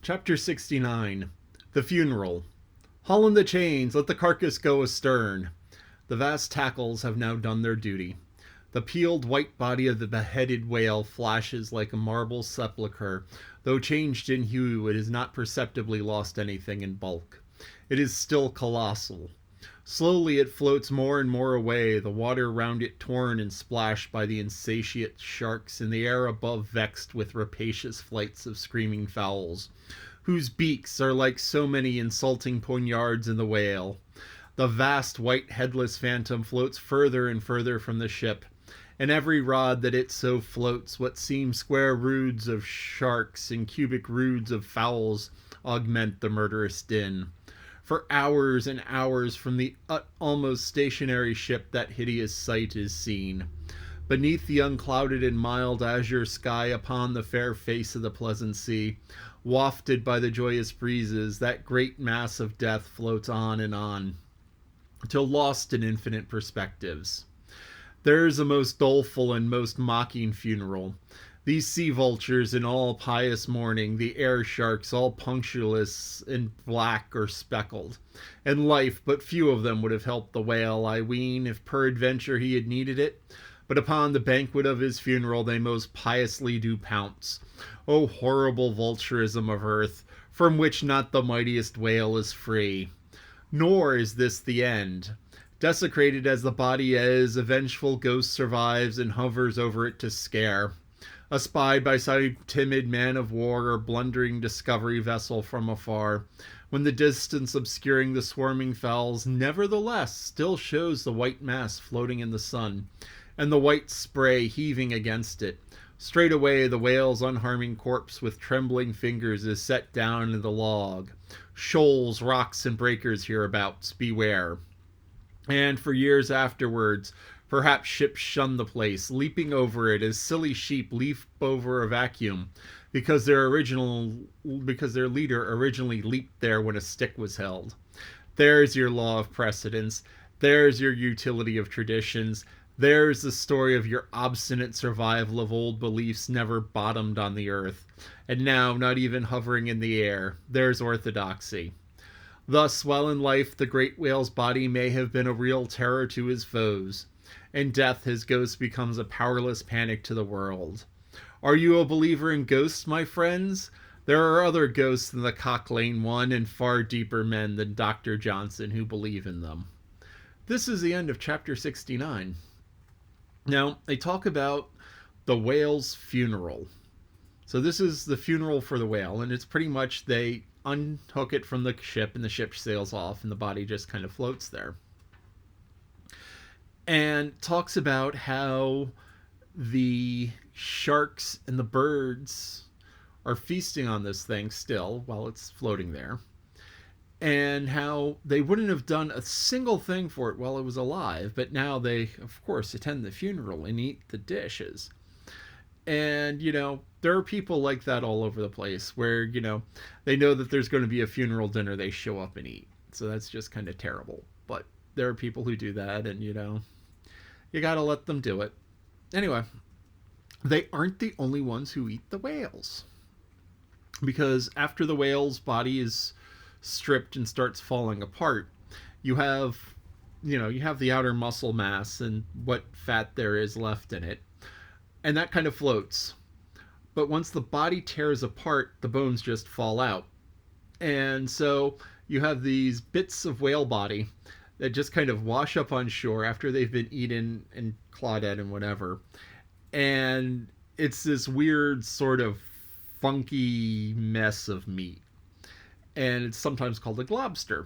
Chapter 69. The Funeral. Haul in the chains, let the carcass go astern. The vast tackles have now done their duty. The peeled white body of the beheaded whale flashes like a marble sepulchre. Though changed in hue, it has not perceptibly lost anything in bulk. It is still colossal. Slowly it floats more and more away, the water round it torn and splashed by the insatiate sharks, and the air above vexed with rapacious flights of screaming fowls, whose beaks are like so many insulting poignards in the whale. The vast white headless phantom floats further and further from the ship, and every rod that it so floats, what seem square roods of sharks and cubic roods of fowls augment the murderous din. For hours and hours from the almost stationary ship that hideous sight is seen. Beneath the unclouded and mild azure sky, upon the fair face of the pleasant sea, wafted by the joyous breezes, that great mass of death floats on, till lost in infinite perspectives. There is a most doleful and most mocking funeral. These sea vultures in all pious mourning, the air sharks all punctulous in black or speckled. And life, but few of them would have helped the whale, I ween, if peradventure he had needed it. But upon the banquet of his funeral they most piously do pounce. O horrible vulturism of earth, from which not the mightiest whale is free. Nor is this the end. Desecrated as the body is, a vengeful ghost survives and hovers over it to scare. Espied by some timid man of war or blundering discovery vessel from afar, when the distance obscuring the swarming fowls nevertheless still shows the white mass floating in the sun, and the white spray heaving against it. Straightway the whale's unharming corpse with trembling fingers is set down in the log. Shoals, rocks, and breakers hereabouts, beware. And for years afterwards, perhaps ships shun the place, leaping over it as silly sheep leap over a vacuum, because their leader originally leaped there when a stick was held. There's your law of precedence. There's your utility of traditions. There's the story of your obstinate survival of old beliefs never bottomed on the earth, and now not even hovering in the air. There's orthodoxy. Thus, while in life the great whale's body may have been a real terror to his foes, in death his ghost becomes a powerless panic to the world. Are you a believer in ghosts, my friends? There are other ghosts than the Cock Lane one, and far deeper men than Dr. Johnson who believe in them. This is the end of chapter 69. Now, they talk about the whale's funeral. So this is the funeral for the whale, and it's pretty much they unhook it from the ship, and the ship sails off, and the body just kind of floats there. And talks about how the sharks and the birds are feasting on this thing still while it's floating there, and how they wouldn't have done a single thing for it while it was alive, but now they, of course, attend the funeral and eat the dishes. And, there are people like that all over the place where, they know that there's going to be a funeral dinner, they show up and eat. So that's just kind of terrible. But there are people who do that, and, you got to let them do it. Anyway, they aren't the only ones who eat the whales. Because after the whale's body is stripped and starts falling apart, you have the outer muscle mass and what fat there is left in it. And that kind of floats. But once the body tears apart, the bones just fall out. And so you have these bits of whale body that just kind of wash up on shore after they've been eaten and clawed at and whatever. And it's this weird sort of funky mess of meat. And it's sometimes called a globster.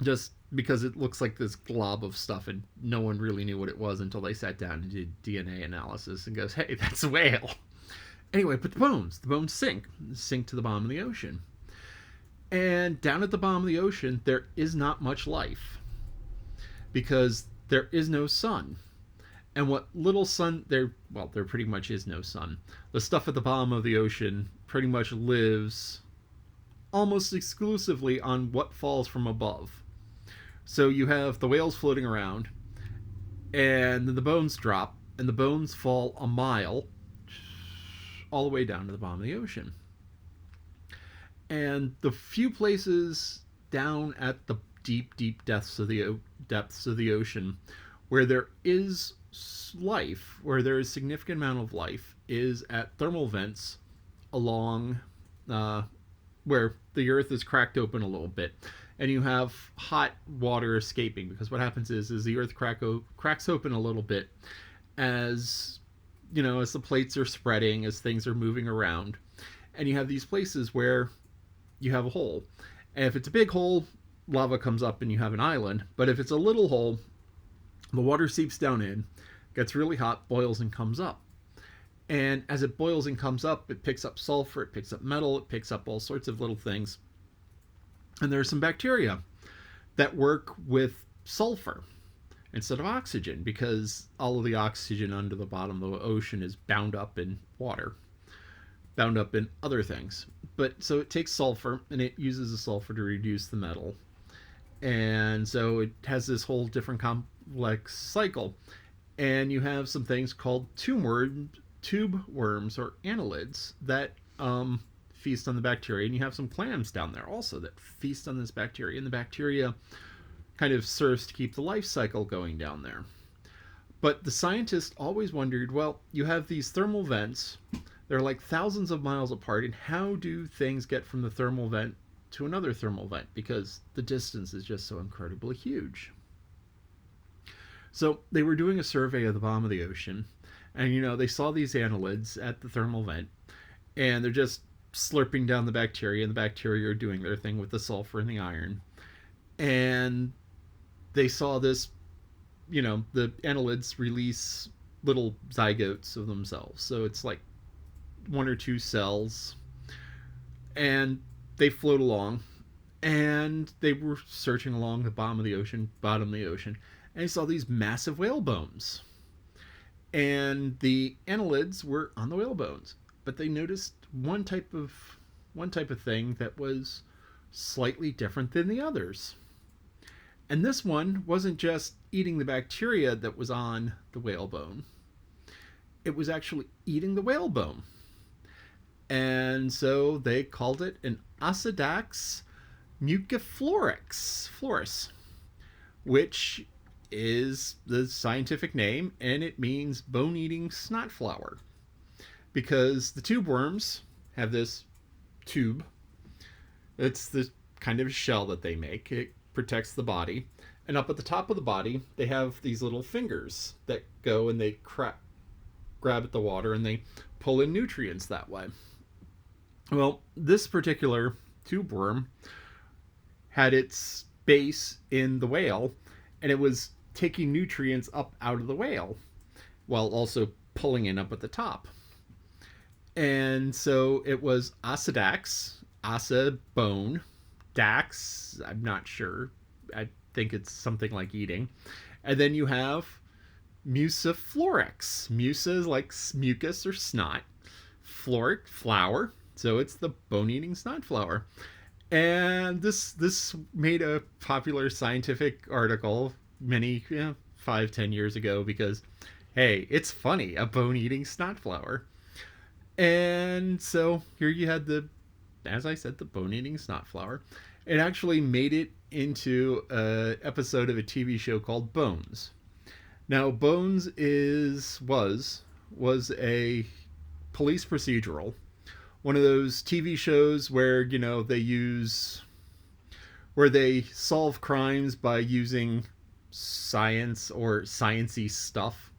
Just because it looks like this glob of stuff, and no one really knew what it was until they sat down and did DNA analysis and goes, hey, that's a whale. Anyway, but the bones sink to the bottom of the ocean. And down at the bottom of the ocean, there is not much life, because there is no sun. And what little sun there pretty much is no sun. The stuff at the bottom of the ocean pretty much lives almost exclusively on what falls from above. So you have the whales floating around, and then the bones drop, and the bones fall a mile all the way down to the bottom of the ocean. And the few places down at the deep, deep depths of the ocean where there is life, where there is significant amount of life, is at thermal vents along uh, where the earth is cracked open a little bit, and you have hot water escaping. Because what happens is the earth cracks open a little bit as as the plates are spreading, as things are moving around, and you have these places where you have a hole. And if it's a big hole, lava comes up and you have an island. But if it's a little hole, the water seeps down in, gets really hot, boils, and comes up. And as it boils and comes up, it picks up sulfur, it picks up metal, it picks up all sorts of little things. And there are some bacteria that work with sulfur instead of oxygen, because all of the oxygen under the bottom of the ocean is bound up in water, bound up in other things. But so it takes sulfur and it uses the sulfur to reduce the metal. And so it has this whole different complex cycle. And you have some things called tube worms or annelids that feast on the bacteria. And you have some clams down there also that feast on this bacteria. And the bacteria kind of serves to keep the life cycle going down there. But the scientists always wondered, well, you have these thermal vents. They're like thousands of miles apart. And how do things get from the thermal vent to another thermal vent? Because the distance is just so incredibly huge. So they were doing a survey of the bottom of the ocean. And, they saw these annelids at the thermal vent. And they're just slurping down the bacteria. And the bacteria are doing their thing with the sulfur and the iron. And they saw this, the annelids release little zygotes of themselves. So it's like one or two cells. And they float along. And they were searching along the bottom of the ocean. And they saw these massive whale bones. And the annelids were on the whale bones. But they noticed one type of thing that was slightly different than the others. And this one wasn't just eating the bacteria that was on the whalebone. It was actually eating the whalebone. And so they called it an Osedax muciflores, which is the scientific name, and it means bone-eating snot flower. Because the tube worms have this tube. It's the kind of shell that they make. It protects the body. And up at the top of the body, they have these little fingers that go and they grab at the water and they pull in nutrients that way. Well, this particular tube worm had its base in the whale, and it was taking nutrients up out of the whale while also pulling in up at the top. And so it was Osedax, Osa, bone, Dax, I'm not sure. I think it's something like eating. And then you have muciflores. Musa is like mucus or snot. Floric, flower. So it's the bone-eating snot flower. And this made a popular scientific article many 5-10 years ago because, hey, it's funny, a bone-eating snot flower. And so here you had as I said, the bone-eating snot flower. It actually made it into an episode of a TV show called Bones. Now, Bones was a police procedural, one of those TV shows where they solve crimes by using science or sciencey stuff.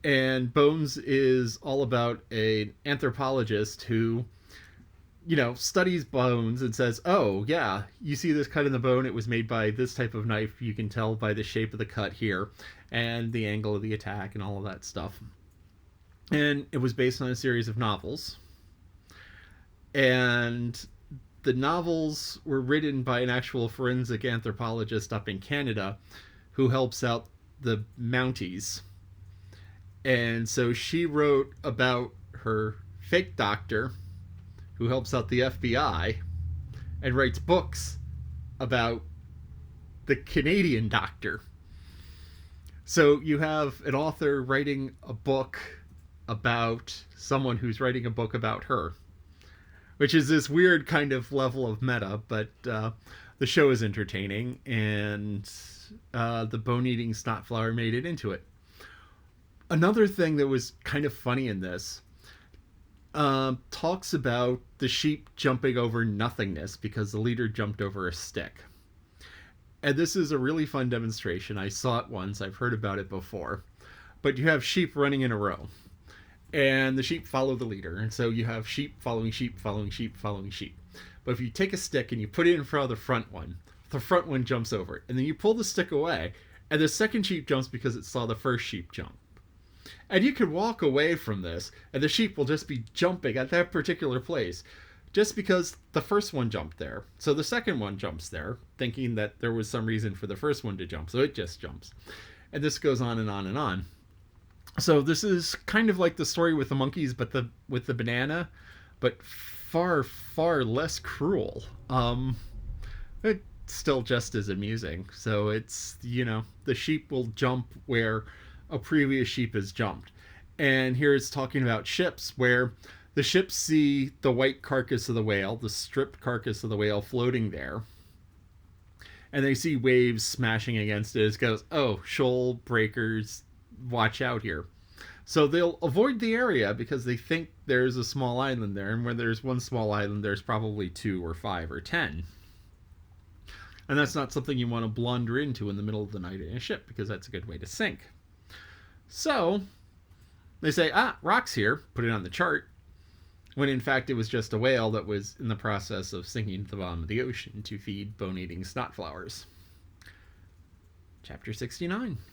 And Bones is all about an anthropologist who studies bones and says, oh, yeah, you see this cut in the bone, it was made by this type of knife. You can tell by the shape of the cut here and the angle of the attack and all of that stuff. And it was based on a series of novels. And the novels were written by an actual forensic anthropologist up in Canada who helps out the Mounties. And so she wrote about her fake doctor who helps out the FBI and writes books about the Canadian doctor. So you have an author writing a book about someone who's writing a book about her. which is this weird kind of level of meta, but the show is entertaining, and the bone-eating snotflower made it into it. Another thing that was kind of funny in this talks about the sheep jumping over nothingness because the leader jumped over a stick. And this is a really fun demonstration. I saw it once, I've heard about it before. But you have sheep running in a row, and the sheep follow the leader. And so you have sheep following sheep, following sheep, following sheep. But if you take a stick and you put it in front of the front one jumps over it. And then you pull the stick away, and the second sheep jumps because it saw the first sheep jump. And you could walk away from this, and the sheep will just be jumping at that particular place just because the first one jumped there. So the second one jumps there, thinking that there was some reason for the first one to jump, so it just jumps. And this goes on and on and on. So this is kind of like the story with the monkeys, but with the banana, but far, far less cruel. It's still just as amusing. So it's, the sheep will jump where a previous sheep has jumped. And here it's talking about ships where the ships see the white carcass of the whale, the stripped carcass of the whale floating there. And they see waves smashing against it. It goes, oh, shoal breakers, watch out here. So they'll avoid the area because they think there's a small island there. And where there's one small island, there's probably 2 or 5 or 10. And that's not something you want to blunder into in the middle of the night in a ship, because that's a good way to sink. So they say, rock's here, put it on the chart, when in fact it was just a whale that was in the process of sinking to the bottom of the ocean to feed bone-eating snotflowers. Chapter 69.